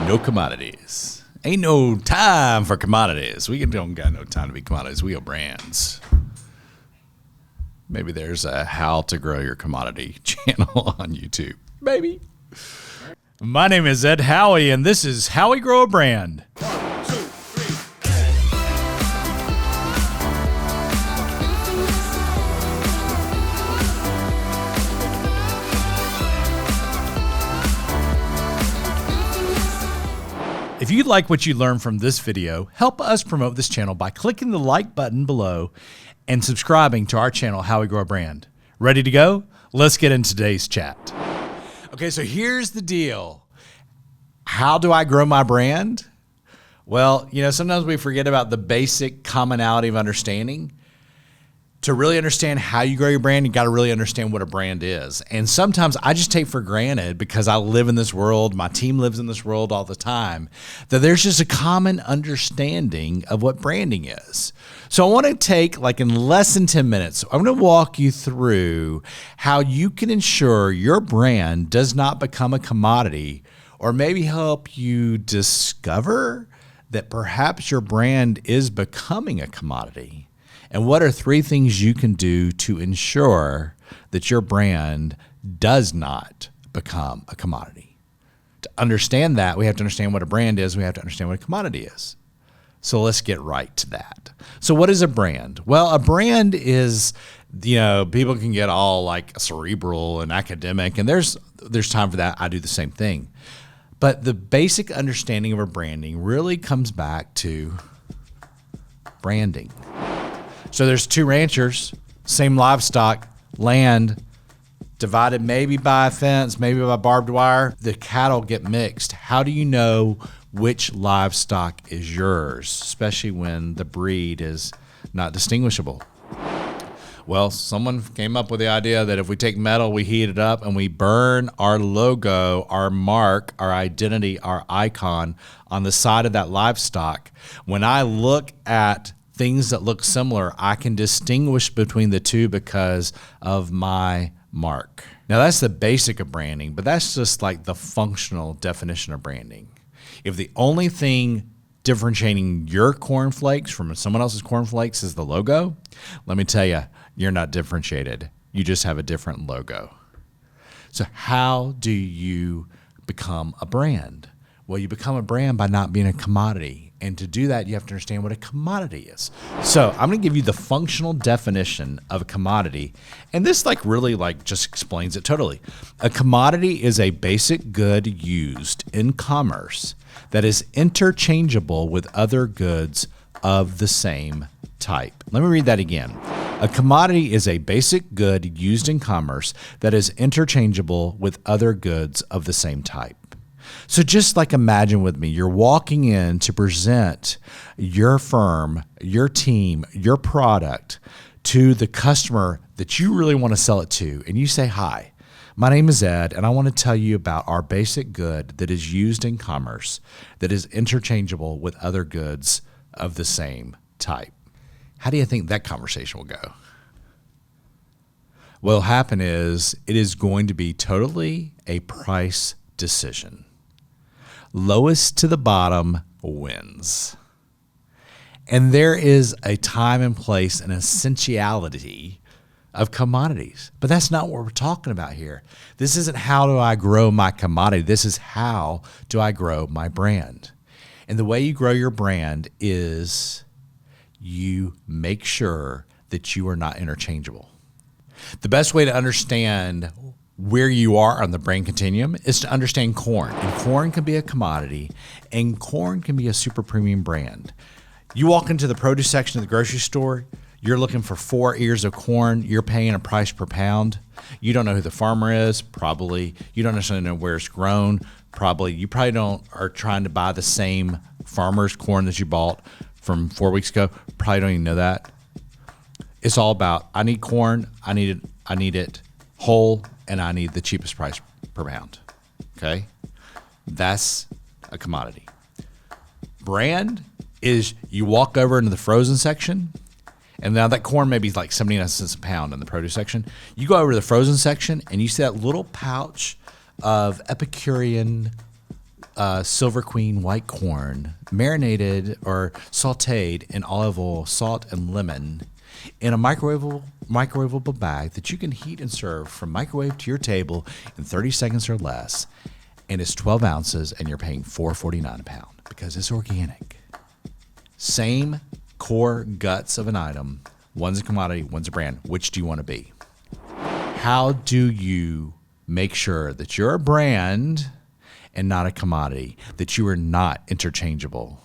No commodities. Ain't no time for commodities. We don't got no time to be commodities. We are brands. Maybe there's a how to grow your commodity channel on YouTube. Maybe. My name is Ed Howie, and this is Howie Grow a Brand. 1, 2, 3. If you like what you learned from this video, help us promote this channel by clicking the like button below and subscribing to our channel, Howie Grow a Brand. Ready to go? Let's get into today's chat. Okay, so here's the deal. How do I grow my brand? Well, sometimes we forget about the basic commonality of understanding. To really understand how you grow your brand, you got to really understand what a brand is. And sometimes I just take for granted, because I live in this world, my team lives in this world all the time, that there's just a common understanding of what branding is. So I want to take, in less than 10 minutes, I'm going to walk you through how you can ensure your brand does not become a commodity, or maybe help you discover that perhaps your brand is becoming a commodity. And what are 3 things you can do to ensure that your brand does not become a commodity? To understand that, we have to understand what a brand is. We have to understand what a commodity is. So let's get right to that. So what is a brand? Well, a brand is, people can get all cerebral and academic, and there's time for that. I do the same thing. But the basic understanding of a branding really comes back to branding. So there's 2 ranchers, same livestock, land, divided maybe by a fence, maybe by barbed wire. The cattle get mixed. How do you know which livestock is yours, especially when the breed is not distinguishable? Well, someone came up with the idea that if we take metal, we heat it up, and we burn our logo, our mark, our identity, our icon on the side of that livestock. When I look at things that look similar, I can distinguish between the 2 because of my mark. Now, that's the basic of branding, but that's just the functional definition of branding. If the only thing differentiating your cornflakes from someone else's cornflakes is the logo, let me tell you, you're not differentiated. You just have a different logo. So how do you become a brand? Well, you become a brand by not being a commodity. And to do that, you have to understand what a commodity is. So I'm going to give you the functional definition of a commodity. And this really just explains it totally. A commodity is a basic good used in commerce that is interchangeable with other goods of the same type. Let me read that again. A commodity is a basic good used in commerce that is interchangeable with other goods of the same type. So just imagine with me, you're walking in to present your firm, your team, your product to the customer that you really want to sell it to. And you say, "Hi, my name is Ed, and I want to tell you about our basic good that is used in commerce that is interchangeable with other goods of the same type." How do you think that conversation will go? What will happen is it is going to be totally a price decision. Lowest to the bottom wins. And there is a time and place and essentiality of commodities. But that's not what we're talking about here. This isn't how do I grow my commodity. This is how do I grow my brand. And the way you grow your brand is you make sure that you are not interchangeable. The best way to understand where you are on the brand continuum is to understand corn. And corn can be a commodity, and corn can be a super premium brand. You walk into the produce section of the grocery store, you're looking for 4 ears of corn, you're paying a price per pound. You don't know who the farmer is, probably. You don't necessarily know where it's grown, probably. You probably are trying to buy the same farmer's corn that you bought from 4 weeks ago. Probably don't even know that. It's all about, I need corn, I need it whole, and I need the cheapest price per pound, okay? That's a commodity. Brand is you walk over into the frozen section, and now that corn maybe is 79 cents a pound in the produce section. You go over to the frozen section, and you see that little pouch of Epicurean Silver Queen white corn, marinated or sauteed in olive oil, salt, and lemon in a microwavable bag that you can heat and serve from microwave to your table in 30 seconds or less. And it's 12 ounces, and you're paying $4.49 a pound because it's organic. Same core guts of an item. One's a commodity, one's a brand. Which do you want to be? How do you make sure that you're a brand and not a commodity, that you are not interchangeable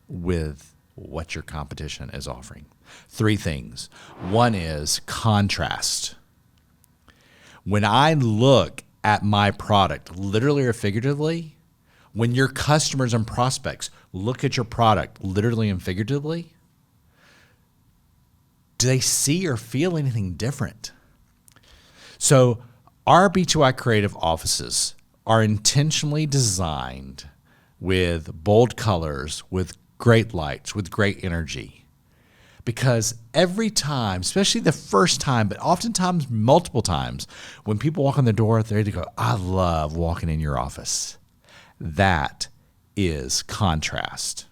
with what your competition is offering? 3 things. One is contrast. When I look at my product, literally or figuratively, when your customers and prospects look at your product, literally and figuratively, do they see or feel anything different? So our B2I creative offices are intentionally designed with bold colors, with great lights, with great energy. Because every time, especially the first time, but oftentimes multiple times, when people walk in the door, they're ready to go, I love walking in your office. That is contrast.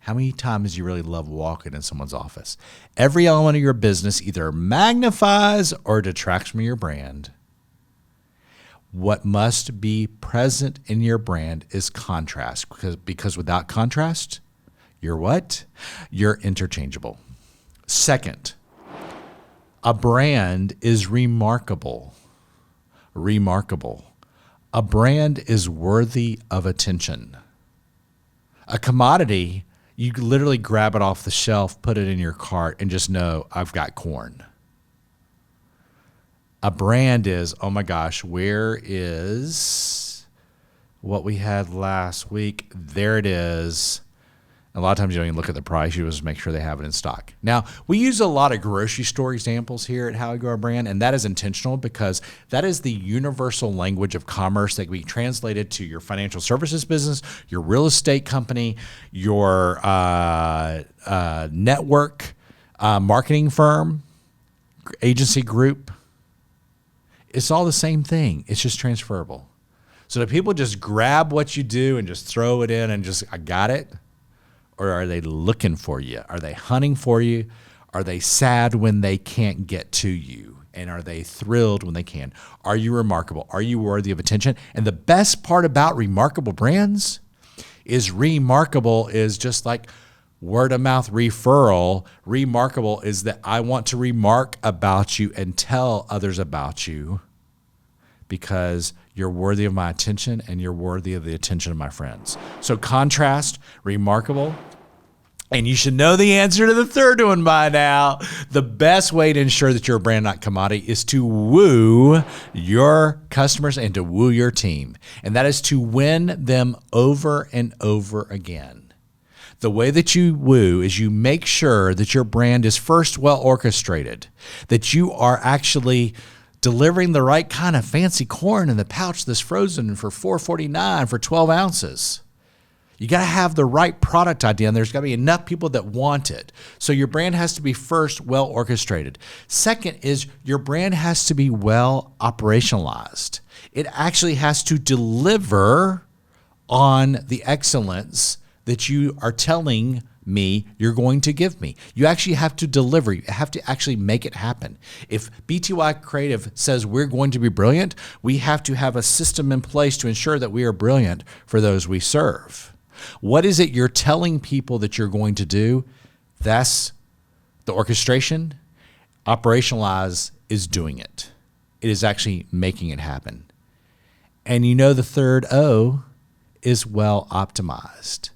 How many times do you really love walking in someone's office? Every element of your business either magnifies or detracts from your brand. What must be present in your brand is contrast, because without contrast, you're what? You're interchangeable. Second, a brand is remarkable. Remarkable. A brand is worthy of attention. A commodity, you literally grab it off the shelf, put it in your cart, and just know, I've got corn. A brand is, oh my gosh, where is what we had last week? There it is. A lot of times you don't even look at the price. You just make sure they have it in stock. Now, we use a lot of grocery store examples here at Howie Grow a Brand, and that is intentional because that is the universal language of commerce that can be translated to your financial services business, your real estate company, your network marketing firm, agency group. It's all the same thing. It's just transferable. So do people just grab what you do and just throw it in and just, I got it? Or are they looking for you? Are they hunting for you? Are they sad when they can't get to you? And are they thrilled when they can? Are you remarkable? Are you worthy of attention? And the best part about remarkable brands is remarkable is just like word of mouth referral. Remarkable is that I want to remark about you and tell others about you because you're worthy of my attention and you're worthy of the attention of my friends. So contrast, remarkable. And you should know the answer to the third one by now. The best way to ensure that you're a brand, not commodity, is to woo your customers and to woo your team. And that is to win them over and over again. The way that you woo is you make sure that your brand is first well orchestrated, that you are actually delivering the right kind of fancy corn in the pouch that's frozen for $4.49 for 12 ounces. You got to have the right product idea, and there's got to be enough people that want it. So your brand has to be first well orchestrated. Second is your brand has to be well operationalized. It actually has to deliver on the excellence that you are telling me you're going to give me. You actually have to deliver. You have to actually make it happen. If B2I Creative says we're going to be brilliant, we have to have a system in place to ensure that we are brilliant for those we serve. What is it you're telling people that you're going to do? That's the orchestration. Operationalize is doing it. It is actually making it happen. And you know the third O is well optimized.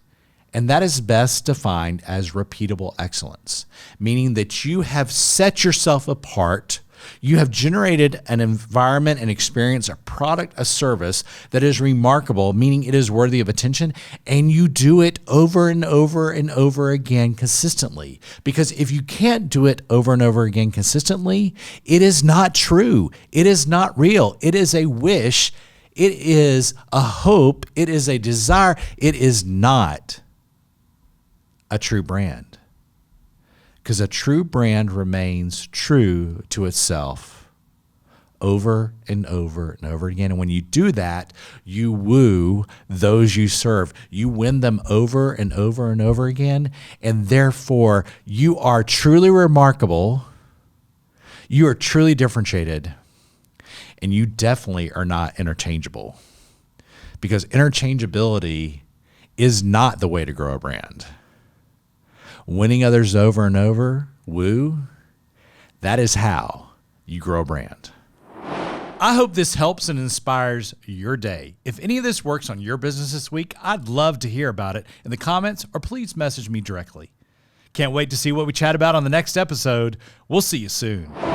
And that is best defined as repeatable excellence, meaning that you have set yourself apart. You have generated an environment, an experience, a product, a service that is remarkable, meaning it is worthy of attention, and you do it over and over and over again consistently. Because if you can't do it over and over again consistently, it is not true. It is not real. It is a wish. It is a hope. It is a desire. It is not a true brand. Because a true brand remains true to itself over and over and over again. And when you do that, you woo those you serve. You win them over and over and over again. And therefore, you are truly remarkable. You are truly differentiated. And you definitely are not interchangeable. Because interchangeability is not the way to grow a brand. Winning others over and over, woo, that is how you grow a brand. I hope this helps and inspires your day. If any of this works on your business this week, I'd love to hear about it in the comments, or please message me directly. Can't wait to see what we chat about on the next episode. We'll see you soon.